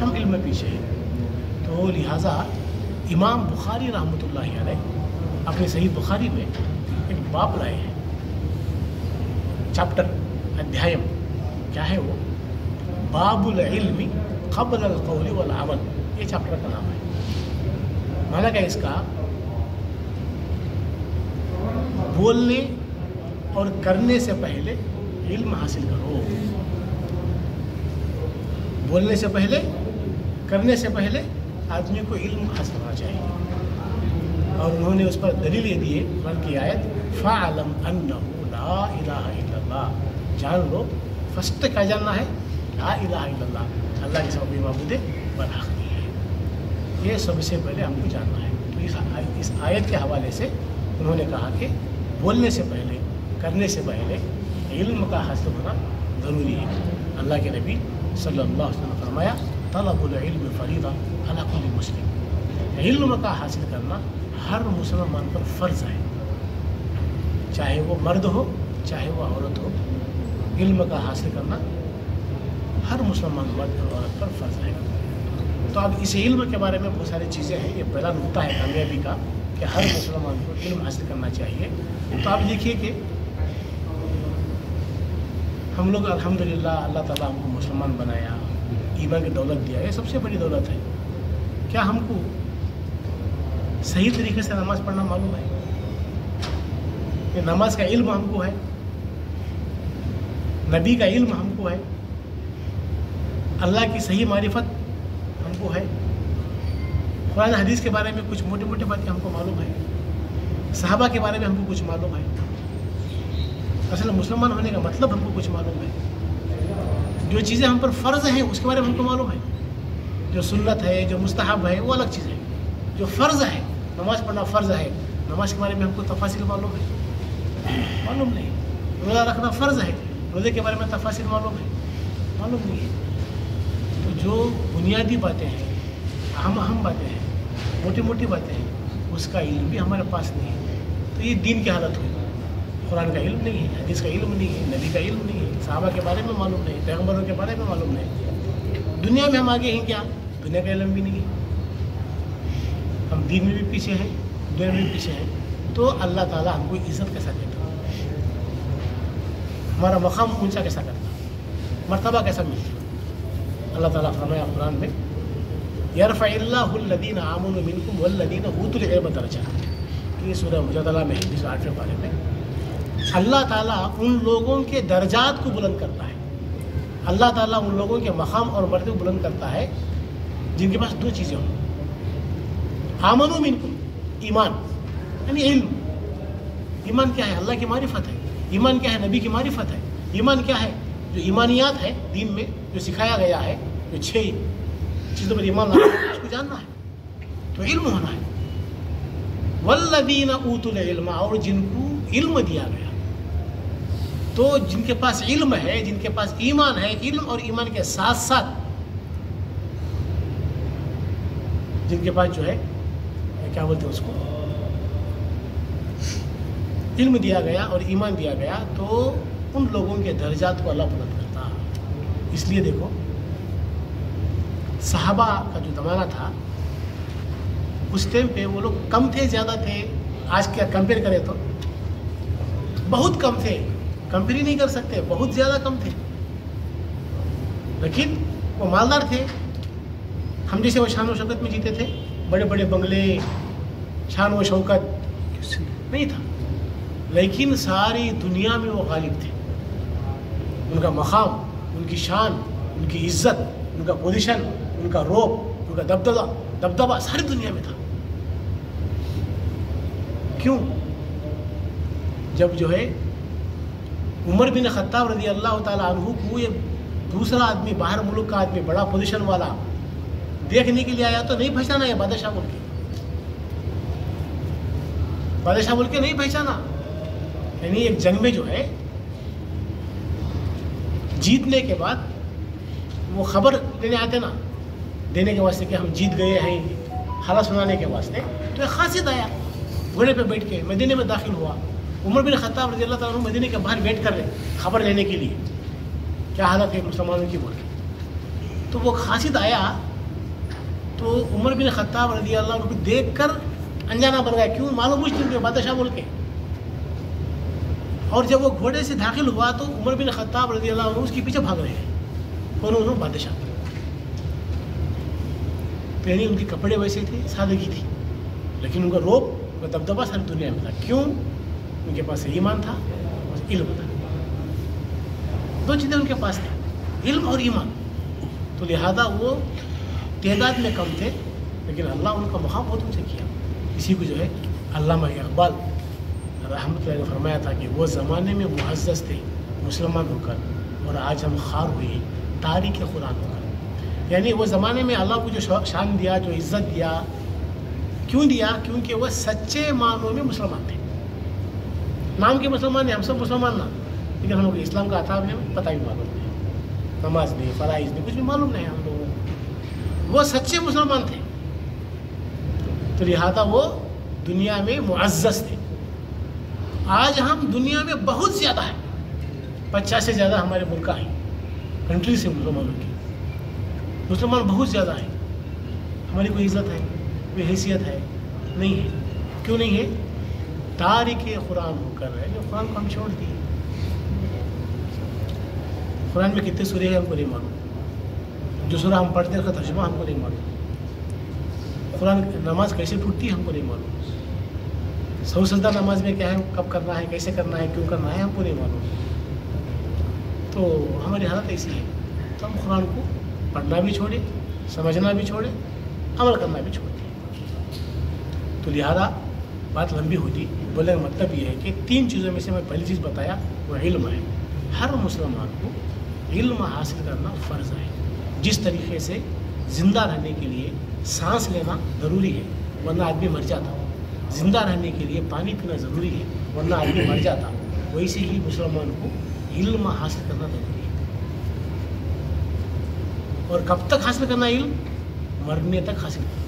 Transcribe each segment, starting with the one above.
ہم علم میں پیچھے ہیں. تو لہٰذا امام بخاری رحمۃ اللہ علیہ اپنے صحیح بخاری میں ایک باب لائے ہیں، چیپٹر، ادھیایم کیا ہے وہ؟ باب العلم قبل القول والعمل. یہ چیپٹر کا نام ہے. مانا کہ اس کا بولنے اور کرنے سے پہلے علم حاصل کرو. بولنے سے پہلے، کرنے سے پہلے آدمی کو علم حاصل ہونا چاہیے. اور انہوں نے اس پر دلیل یہ دی ہے قرآن کی آیت فَاعْلَمْ أَنَّهُ لَا إِلَهَ إِلَّا اللَّهُ. جان لو، فرسٹ کیا جاننا ہے؟ لا الہ الا اللہ، اللہ کے سوا کوئی معبود برحق نہیں ہے. یہ سب سے پہلے ہم کو جاننا ہے. تو اس آیت کے حوالے سے انہوں نے کہا کہ بولنے سے پہلے، کرنے سے پہلے علم کا حاصل ہونا ضروری ہے. اللہ کے نبی صلی اللہ علیہ وسلم نے فرمایا طلب العلم فریضہ علی کل مسلم. علم کا حاصل کرنا ہر مسلمان پر فرض ہے، چاہے وہ مرد ہو چاہے وہ عورت ہو. علم کا حاصل کرنا ہر مسلمان مرد اور عورت پر فرض ہے. تو اب اس علم کے بارے میں بہت ساری چیزیں ہیں. یہ پہلا نقطہ ہے کامیابی کا کہ ہر مسلمان کو علم حاصل کرنا چاہیے. تو آپ دیکھیے کہ ہم لوگ الحمدللہ اللہ تعالیٰ ہم کو مسلمان بنایا، ایمان کی دولت دیا، یہ سب سے بڑی دولت ہے. کیا ہم کو صحیح طریقے سے نماز پڑھنا معلوم ہے؟ کہ نماز کا علم ہم کو ہے، نبی کا علم ہم کو ہے، اللہ کی صحیح معرفت ہم کو ہے، قرآن حدیث کے بارے میں کچھ موٹی موٹی باتیں ہم کو معلوم ہے، صحابہ کے بارے میں ہم کو کچھ معلوم ہے. اصل مسلمان ہونے کا مطلب ہم کو کچھ معلوم ہے. جو چیزیں ہم پر فرض ہیں اس کے بارے میں ہم کو معلوم ہے. جو سنت ہے، جو مستحب ہے، وہ الگ چیز ہے. جو فرض ہے، نماز پڑھنا فرض ہے، نماز کے بارے میں ہم کو تفاصیل معلوم ہے؟ معلوم نہیں. روزہ رکھنا فرض ہے، روزے کے بارے میں تفاصیل معلوم ہے؟ معلوم نہیں ہے. تو جو بنیادی باتیں ہیں، اہم باتیں ہیں، موٹی موٹی باتیں ہیں، اس کا علم بھی ہمارے پاس نہیں ہے. تو یہ دین کی حالت ہوئی. قرآن کا علم نہیں ہے، حدیث کا علم نہیں ہے، نبی کا علم نہیں ہے، صحابہ کے بارے میں معلوم نہیں، پیغمبروں کے بارے میں معلوم نہیں. دنیا میں ہم آگے ہیں کیا؟ دنیا کا علم بھی نہیں ہے. ہم دین میں بھی پیچھے ہیں، دنیا میں بھی پیچھے ہیں. تو اللہ تعالیٰ ہم کو عزت کیسا دیتا، ہمارا مقام اونچا کیسا کرتا، مرتبہ کیسا ملتا؟ اللہ تعالیٰ فرمایا قرآن میں یرفع اللہ الذین آمنوا منکم والذین اوتوا العلم درجات. یہ سورہ مجادلہ میں ہے 28ویں پارے میں. اللہ تعالیٰ ان لوگوں کے درجات کو بلند کرتا ہے. اللہ تعالیٰ ان لوگوں کے مقام اور مرتبے کو بلند کرتا ہے جن کے پاس دو چیزیں ہوں. آمنوا منکم، ایمان یعنی علم. ایمان کیا ہے؟ اللہ کی معرفت ہے. ایمان کیا ہے؟ نبی کی معرفت ہے. ایمان کیا ہے؟ جو ایمانیات ہے دین میں جو سکھایا گیا ہے، جو 6 چیزوں پر ایمان لانا ہے، اس کو جاننا ہے. تو علم ہونا ہے. والذین اوتوا العلم، اور جن کو علم دیا گیا. تو جن کے پاس علم ہے، جن کے پاس ایمان ہے، علم اور ایمان کے ساتھ ساتھ جن کے پاس جو ہے کیا بولتے ہیں اس کو، علم دیا گیا اور ایمان دیا گیا، تو ان لوگوں کے درجات کو اللہ بلند کرتا. اس لیے دیکھو صحابہ کا جو زمانہ تھا اس ٹائم پہ وہ لوگ کم تھے زیادہ تھے؟ آج کیا کمپیئر کریں تو بہت کم تھے. کمپیئر ہی نہیں کر سکتے، بہت زیادہ کم تھے. لیکن وہ مالدار تھے. ہم جیسے وہ شان و شوکت میں جیتے تھے، بڑے بڑے بنگلے، شان و شوکت نہیں تھا. لیکن ساری دنیا میں وہ غالب تھے. ان کا مقام، ان کی شان، ان کی عزت، ان کا پوزیشن، ان کا روب، ان کا دبدبہ ساری دنیا میں تھا. کیوں؟ جب جو ہے عمر بن خطاب رضی اللہ تعالیٰ عنہ کو یہ دوسرا آدمی، باہر ملک کا آدمی، بڑا پوزیشن والا دیکھنے کے لیے آیا تو نہیں پہچانا یہ بادشاہ بول کے. بادشاہ بول کے نہیں پہچانا. یعنی ایک جنگ میں جو ہے جیتنے کے بعد وہ خبر دینے آتے نا، دینے کے واسطے کہ ہم جیت گئے ہیں، حالت سنانے کے واسطے. تو ایک خاصیت آیا، گھوڑے پہ بیٹھ کے مدینے میں داخل ہوا. عمر بن خطاب رضی اللہ تعالیٰ عنہ مدینے کے باہر ویٹ کر رہے خبر لینے کے لیے کیا حالت ہے مسلمانوں کی بول کے. تو وہ قاصد آیا تو عمر بن خطاب رضی اللہ عنہ کو دیکھ کر انجانا بن گیا. کیوں؟ معلوم مشکل کہ بادشاہ بول کے. اور جب وہ گھوڑے سے داخل ہوا تو عمر بن خطاب رضی اللہ عنہ اس کے پیچھے بھاگ رہے ہیں. انہوں بادشاہ پہلے ان کے کپڑے ویسے تھے، سادگی تھی، لیکن ان کا روب، ان کا دبدبا ساری دنیا میں تھا. کیوں؟ ان کے پاس ایمان تھا اور علم تھا. دو چیزیں ان کے پاس تھیں، علم اور ایمان. تو لہذا وہ تعداد میں کم تھے، لیکن اللہ ان کا مقام بہت اونچا کیا. اسی کو جو ہے علامہ اقبال رحمۃ اللہ نے فرمایا تھا کہ وہ زمانے میں معزز تھے مسلمان ہو کر، اور آج ہم خوار ہوئے تاریخ قرآن ہو کر. یعنی وہ زمانے میں اللہ کو جو شان دیا، جو عزت دیا، کیوں دیا؟ کیونکہ وہ سچے معنوں میں مسلمان تھے. نام کے مسلمان ہیں، ہم سب مسلمان نہ، لیکن ہم لوگ اسلام کا عطا بھی پتہ بھی معلوم نہیں، نماز نہیں، فرائض نہیں، کچھ بھی معلوم نہیں ہم لوگوں کو. وہ سچے مسلمان تھے، تو لہذا وہ دنیا میں معزز تھے. آج ہم دنیا میں بہت زیادہ ہیں، 50 سے زیادہ ہمارے ملک ہیں، کنٹری سے مسلمانوں کی. مسلمان بہت زیادہ ہیں، ہماری کوئی عزت ہے، کوئی حیثیت ہے؟ نہیں ہے. کیوں نہیں ہے؟ تارک قرآن ہو کر رہے ہیں. قرآن کو ہم چھوڑ دیے. قرآن میں کتنے سورے ہیں ہم کو نہیں معلوم. جو سورہ ہم پڑھتے ہیں اس کا ترجمہ ہم کو نہیں معلوم. قرآن نماز کیسے ٹوٹتی ہے ہم کو نہیں معلوم. سہو سجدہ نماز میں کیا ہے، کب کرنا ہے، کیسے کرنا ہے، کیوں کرنا ہے، ہم کو نہیں معلوم. تو ہماری حالت ایسی ہے. تو ہم قرآن کو پڑھنا بھی چھوڑے، سمجھنا بھی چھوڑے، عمل کرنا بھی چھوڑ دیں. تو لہذا بات لمبی ہوتی، بولنے کا مطلب یہ ہے کہ 3 چیزوں میں سے میں پہلی چیز بتایا وہ علم ہے. ہر مسلمان کو علم حاصل کرنا فرض ہے. جس طریقے سے زندہ رہنے کے لیے سانس لینا ضروری ہے ورنہ آدمی مر جاتا، زندہ رہنے کے لیے پانی پینا ضروری ہے ورنہ آدمی مر جاتا، ویسے ہی مسلمان کو علم حاصل کرنا ضروری ہے. اور کب تک حاصل کرنا علم؟ مرنے تک حاصل کرنا.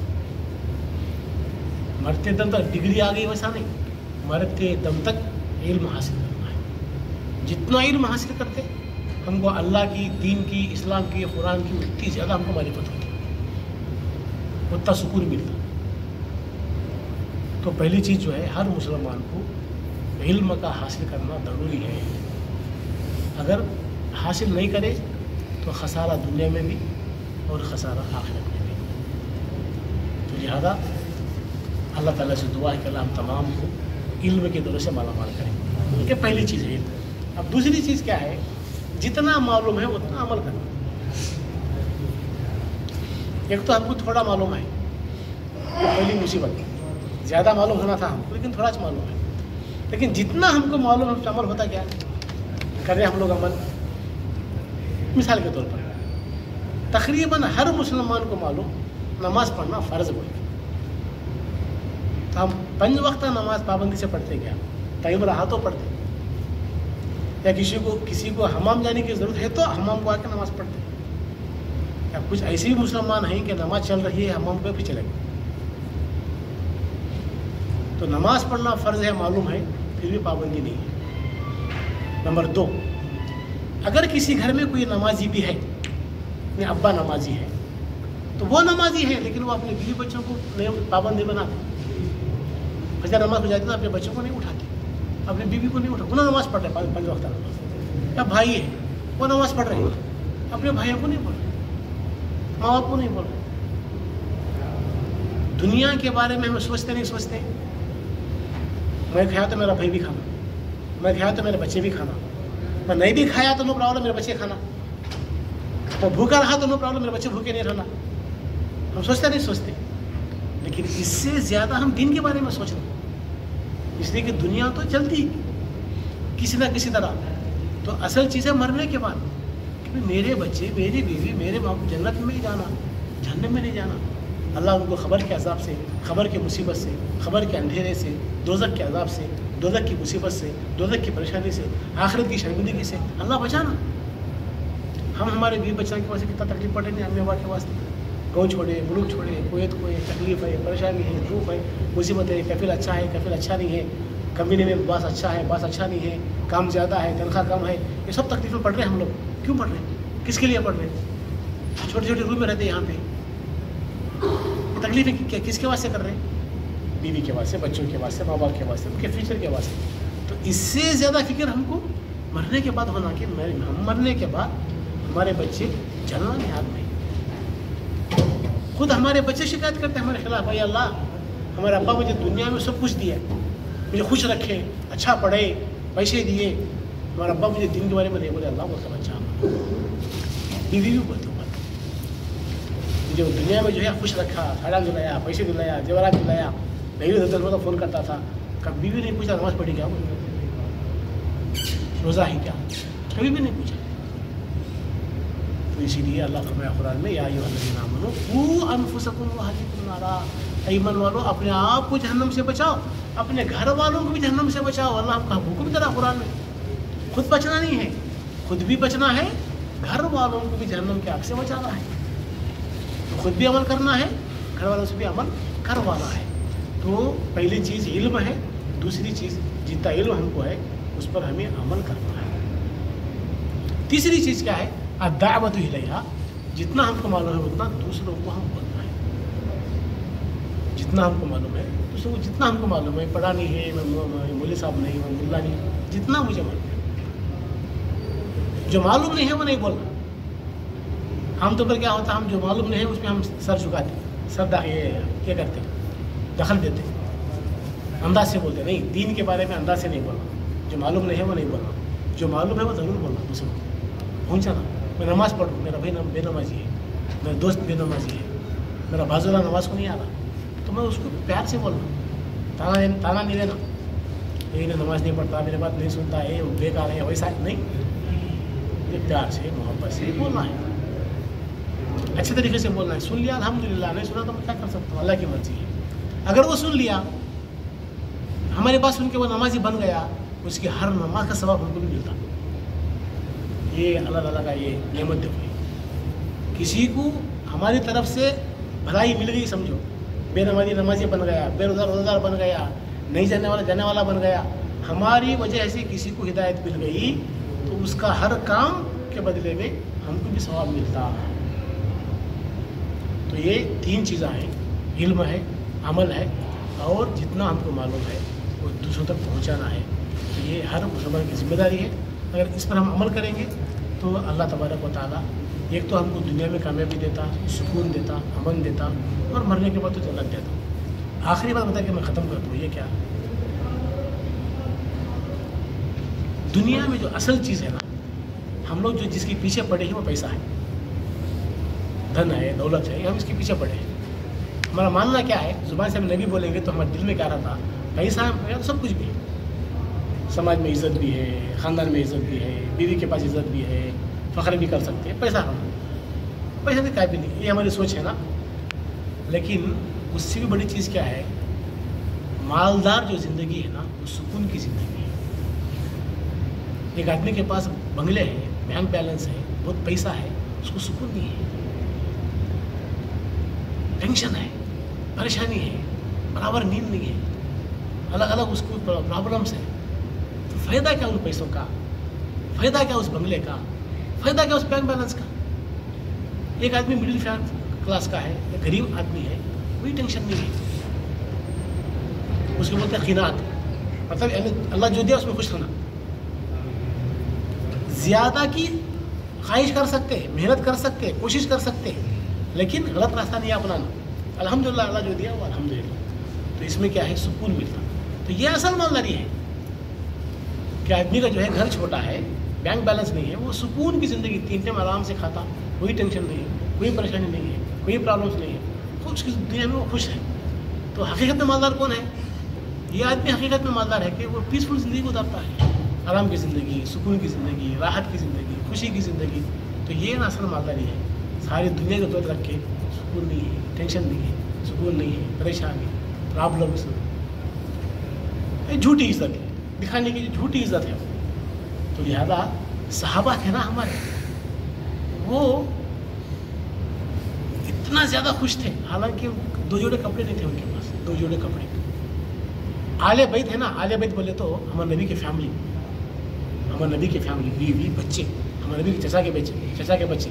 مرتے دم تک ڈگری آ گئی ویسا نہیں، مرتے دم تک علم حاصل کرنا ہے. جتنا علم حاصل کرتے ہم کو اللہ کی، دین کی، اسلام کی، قرآن کی اتنی زیادہ ہم کو معرفت ہوتی، اتنا سکون ملتا. تو پہلی چیز جو ہے ہر مسلمان کو علم کا حاصل کرنا ضروری ہے. اگر حاصل نہیں کرے تو خسارہ دنیا میں بھی اور خسارہ آخرت میں بھی. تو لہذا اللہ تعالیٰ سے دعا ہے کہ اللہ ہم تمام کو علم کے دولت سے مالا مال کریں. یہ پہلی چیز ہے علم. اب دوسری چیز کیا ہے؟ جتنا معلوم ہے اتنا عمل کرنا. ایک تو ہم کو تھوڑا معلوم ہے، پہلی مصیبت. زیادہ معلوم ہونا تھا ہم کو، لیکن تھوڑا معلوم ہے. لیکن جتنا ہم کو معلوم ہے اس عمل ہوتا کیا کریں ہم لوگ عمل. مثال کے طور پر تقریباً ہر مسلمان کو معلوم نماز پڑھنا فرض ہے. تو ہم 5 وقت نماز پابندی سے پڑھتے کیا؟ ٹائم رہا تو پڑھتے، یا کسی کو حمام جانے کی ضرورت ہے تو حمام کو آ کے نماز پڑھتے. یا کچھ ایسے بھی مسلمان ہیں کہ نماز چل رہی ہے حمام پہ بھی چلے گئے. تو نماز پڑھنا فرض ہے، معلوم ہے، پھر بھی پابندی نہیں ہے. نمبر 2، اگر کسی گھر میں کوئی نمازی بھی ہے، اپنے ابا نمازی ہے تو وہ نمازی ہے لیکن وہ اپنے بیوی بچوں کو پابند نہیں بناتے. فجر نماز ہو جاتی تو اپنے بچوں کو نہیں اٹھاتے، اپنی بیوی کو نہیں اٹھاتے. انہوں نماز پڑھ رہے 5 وقت نماز. یا بھائی ہے وہ نماز پڑھ رہے ہیں، اپنے بھائیوں کو نہیں بول رہے، ماں باپ کو نہیں بول رہے. دنیا کے بارے میں ہم سوچتے نہیں سوچتے. میں کھایا تو میرا بھائی بھی کھانا، میں کھایا تو میرے بچے بھی کھانا، میں نہیں بھی کھایا تو نو پرابلم میرے بچے کھانا، میں بھوکا رہا تو نو پرابلم میرے بچے بھوکے نہیں رہنا. ہم سوچتے نہیں سوچتے. لیکن اس سے زیادہ ہم دین کے بارے میں سوچ رہے ہیں، اس لیے کہ دنیا تو چلتی کسی نہ کسی طرح. تو اصل چیز ہے مرنے کے بعد کہ میرے بچے، میری بیوی، میرے ماں کو جنت میں نہیں جانا، جہنم میں نہیں جانا. اللہ ان کو خبر کے عذاب سے، خبر کے مصیبت سے، خبر کے اندھیرے سے، دوزخ کے عذاب سے، دوزخ کی مصیبت سے، دوزخ کی پریشانی سے، آخرت کی شرمندگی سے اللہ بچانا. ہم ہمارے بیوی بچوں کے واسطے کتنا تکلیف پڑے نہیں، امی ابا کے واسطے. گاؤں چھوڑے، ملک چھوڑے، کویت کو تکلیف ہے، پریشانی ہے، دکھ ہے، مصیبت ہے. کفیل اچھا ہے، کفیل اچھا نہیں ہے، کمبینے میں باس اچھا ہے، باس اچھا نہیں ہے، کام زیادہ ہے، تنخواہ کم ہے. یہ سب تکلیفیں پڑھ رہے ہیں ہم لوگ. کیوں پڑھ رہے ہیں؟ کس کے لیے پڑھ رہے ہیں؟ چھوٹے چھوٹے روم میں رہتے ہیں یہاں پہ. یہ تکلیفیں کس کے واسطے کر رہے ہیں؟ بیوی کے واسطے، بچوں کے واسطے، ماں باپ کے واسطے، ان کے فیوچر کے واسطے. تو اس سے زیادہ فکر ہم کو مرنے کے بعد ہونا کہ ہم مرنے کے بعد ہمارے بچے جلنا نہیں آگ میں. خود ہمارے بچے شکایت کرتے ہیں ہمارے خلاف، بھائی اللہ ہمارے ابا مجھے دنیا میں سب کچھ دیا، مجھے خوش رکھے، اچھا پڑھے، پیسے دیے. ہمارا ابا مجھے دین کے بارے میں نہیں بولے، اللہ بولتا اچھا. بیوی بھی بولتے مجھے دنیا میں جو ہے خوش رکھا، ساڑا دلایا، پیسے دلایا، زیورات دلایا. نہیں تو فون کرتا تھا. کبھی بیوی نہیں پوچھا نماز پڑھی کیا، روزہ ہی کیا، کبھی بھی نہیں پوچھا. تو اسی لیے اللہ فرمایا قرآن میں، یا ایھا الذین آمنوا قوا انفسکم واہلیکم نارا، ایمان والو اپنے آپ کو جہنم سے بچاؤ، اپنے گھر والوں کو بھی جہنم سے بچاؤ. اللہ کا حکم کرا قرآن میں. خود بچنا نہیں ہے، خود بھی بچنا ہے، گھر والوں کو بھی جہنم کے آگ سے بچانا ہے. تو خود بھی عمل کرنا ہے، گھر والوں سے بھی عمل کروانا ہے. تو پہلی چیز علم ہے، دوسری چیز جتنا علم ہم کو ہے اس پر ہمیں عمل کرنا ہے. تیسری چیز کیا ہے؟ الدعوۃ الیہا، جتنا ہم کو معلوم ہے اتنا دوسروں کو ہم بولنا ہے. جتنا ہم کو معلوم ہے دوسروں کو، جتنا ہم کو معلوم ہے، پڑھا نہیں ہے، میں مولوی صاحب نہیں، میں ملا نہیں، جتنا مجھے معلوم ہے. جو معلوم نہیں ہے وہ نہیں بولنا. عام طور پر کیا ہوتا ہے، ہم جو معلوم نہیں ہے اس میں ہم سر جھکاتے ہیں، سر کیا کرتے ہیں، دخل دیتے ہیں، انداز سے بولتے ہیں. نہیں، دین کے بارے میں انداز سے نہیں بولنا. جو معلوم نہیں ہے وہ نہیں بولنا، جو معلوم ہے وہ ضرور بولنا. دوسروں کو پہنچانا. میں نماز پڑھوں، میرا بھائی بے نمازی ہے، میرا دوست بے نمازی ہے، میرا بازو والا نماز کو نہیں آ رہا، تو میں اس کو پیار سے بولنا، تانا نہیں دینا. یہ نماز نہیں پڑھتا، میرے بات نہیں سنتا ہے، وہ بیکار ہے، ویسا نہیں. یہ پیار سے، محبت سے بولنا ہے، اچھے طریقے سے بولنا ہے. سن لیا الحمدللہ، نہیں سنا تو میں کیا کر سکتا ہوں، اللہ کی مرضی ہے. اگر وہ سن لیا، ہماری بات سن کے وہ نمازی بن گیا، اس کی ہر نماز کا ثواب ہم کو بھی ملتا. یہ اللہ تعالیٰ کا یہ نعمت دیکھو. کسی کو ہماری طرف سے بھلائی مل گئی سمجھو، بے نمازی بن گیا، بے روزہ بن گیا، نہیں جانے والا بن گیا، ہماری وجہ سے کسی کو ہدایت مل گئی، تو اس کا ہر کام کے بدلے میں ہم کو بھی ثواب ملتا. تو یہ تین چیزیں ہیں، علم ہے، عمل ہے، اور جتنا ہم کو معلوم ہے وہ دوسروں تک پہنچانا ہے. تو یہ ہر مسلمان کی ذمہ داری ہے. اگر اس پر ہم عمل کریں گے تو اللہ تبارک و تعالیٰ ایک تو ہم کو دنیا میں کامیابی دیتا، سکون دیتا، امن دیتا، اور مرنے کے بعد تو جنت دیتا. آخری بات بتا کے میں ختم کر دوں، یہ کیا، دنیا میں جو اصل چیز ہے نا، ہم لوگ جو جس کے پیچھے پڑے ہیں وہ پیسہ ہے، دھن ہے، دولت ہے، ہم اس کے پیچھے پڑے ہیں. ہمارا ماننا کیا ہے، زبان سے ہم نبی بولیں گے تو ہمارے دل میں کیا رہتا، پیسہ ہے تو سب کچھ بھی ہے. سماج میں عزت بھی ہے، خاندان میں عزت بھی ہے، بیوی کے پاس عزت بھی ہے، فخر بھی کر سکتے ہیں. پیسہ ہم پیسہ سے قابل نہیں، یہ ہماری سوچ ہے نا. لیکن اس سے بھی بڑی چیز کیا ہے، مالدار جو زندگی ہے نا وہ سکون کی زندگی ہے. ایک آدمی کے پاس بنگلے ہے، بینک بیلنس ہے، بہت پیسہ ہے، اس کو سکون نہیں ہے، ٹینشن ہے، پریشانی ہے، برابر نیند نہیں ہے، الگ الگ اس کو پرابلمس ہے. تو فائدہ کیا ان پیسوں کا، فائدہ کیا اس بنگلے کا، فائدہ کیا اس بینک بیلنس کا. ایک آدمی مڈل کلاس کا ہے، ایک غریب آدمی ہے، کوئی ٹینشن نہیں ہے. اس کو بولتے ہیں قناعت، مطلب اللہ جو دیا اس میں خوش رہنا. زیادہ کی خواہش کر سکتے، محنت کر سکتے، کوشش کر سکتے، لیکن غلط راستہ نہیں اپنانا. الحمدللہ اللہ جو دیا وہ الحمدللہ. تو اس میں کیا ہے، سکون ملتا. تو یہ اصل مالداری ہے کہ آدمی کا جو ہے گھر چھوٹا ہے، بینک بیلنس نہیں ہے، وہ سکون کی زندگی، 3 ٹائم آرام سے کھاتا، کوئی ٹینشن نہیں ہے، کوئی پریشانی نہیں ہے، کوئی پرابلمس نہیں ہے، خوش کی دنیا میں وہ خوش ہے. تو حقیقت میں مالدار کون ہے؟ یہ آدمی حقیقت میں مالدار ہے کہ وہ پیسفل زندگی گزارتا ہے، آرام کی زندگی، سکون کی زندگی، راحت کی زندگی، خوشی کی زندگی. تو یہ نا اصل مالداری ہے. ساری دنیا کو دولت رکھ کے سکون نہیں ہے، ٹینشن نہیں ہے، سکون نہیں ہے، پریشانی، پرابلمس، جھوٹی عزت ہے، دکھانے کی جھوٹی عزت ہے. تو لہذا صحابہ تھے نا ہمارے، وہ اتنا زیادہ خوش تھے، حالانکہ 2 جوڑے کپڑے نہیں تھے ان کے پاس، 2 جوڑے کپڑے. آل بیت ہے نا، آل بیت بولے تو ہمارے نبی کی فیملی، ہمارے نبی کی فیملی، بیوی، بچے، ہمارے نبی کے چچا کے بچے،